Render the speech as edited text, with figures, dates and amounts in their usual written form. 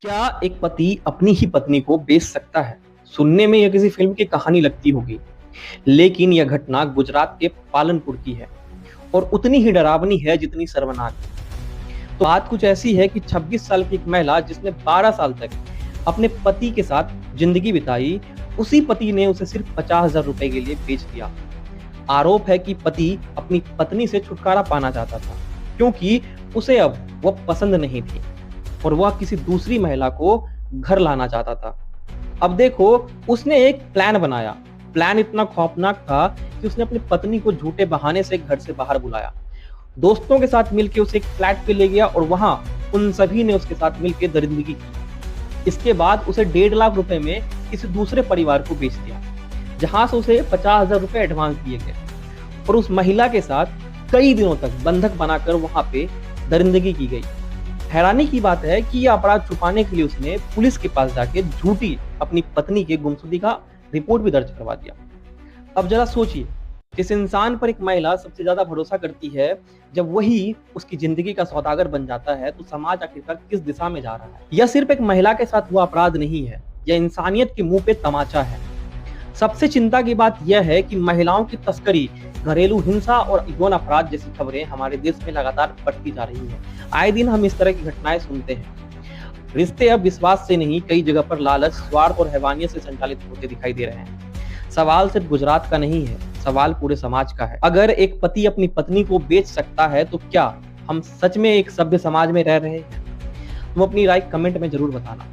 क्या एक पति अपनी ही पत्नी को बेच सकता है? सुनने में यह किसी फिल्म की कहानी लगती होगी, लेकिन यह घटना गुजरात के पालनपुर की है और उतनी ही डरावनी है जितनी शर्मनाक। तो बात कुछ ऐसी है कि 26 साल की एक महिला जिसने 12 साल तक अपने पति के साथ जिंदगी बिताई, उसी पति ने उसे सिर्फ 50,000 रुपए के लिए बेच दिया। आरोप है कि पति अपनी पत्नी से छुटकारा पाना चाहता था, क्योंकि उसे अब वह पसंद नहीं थी और वह किसी दूसरी महिला को घर लाना चाहता था। अब देखो, उसने एक प्लान बनाया। प्लान इतना खौफनाक था कि उसने अपनी पत्नी को झूठे बहाने से घर से बाहर बुलाया। दोस्तों के साथ मिलकर उसे एक फ्लैट पे ले गया और वहां उन सभी ने उसके साथ मिलकर दरिंदगी की। इसके बाद उसे 1.5 लाख रुपए में किसी दूसरे परिवार को बेच दिया, जहां से उसे 50,000 रुपए एडवांस दिए गए और उस महिला के साथ कई दिनों तक बंधक बनाकर वहां पे दरिंदगी की गई। हैरानी की बात है कि यह अपराध छुपाने के लिए उसने पुलिस के पास जाके झूठी अपनी पत्नी के गुमशुदगी का रिपोर्ट भी दर्ज करवा दिया। अब जरा सोचिए, जिस इंसान पर एक महिला सबसे ज्यादा भरोसा करती है, जब वही उसकी जिंदगी का सौदागर बन जाता है, तो समाज आखिरकार किस दिशा में जा रहा है? यह सिर्फ एक महिला के साथ हुआ अपराध नहीं है, यह इंसानियत के मुंह पे तमाचा है। सबसे चिंता की बात यह है कि महिलाओं की तस्करी, घरेलू हिंसा और यौन अपराध जैसी खबरें हमारे देश में लगातार बढ़ती जा रही हैं। आए दिन हम इस तरह की घटनाएं सुनते हैं। रिश्ते अब विश्वास से नहीं, कई जगह पर लालच, स्वार्थ और हैवानियत से संचालित होते दिखाई दे रहे हैं। सवाल सिर्फ गुजरात का नहीं है, सवाल पूरे समाज का है। अगर एक पति अपनी पत्नी को बेच सकता है, तो क्या हम सच में एक सभ्य समाज में रह रहे हैं? तुम अपनी राय कमेंट में जरूर बताना।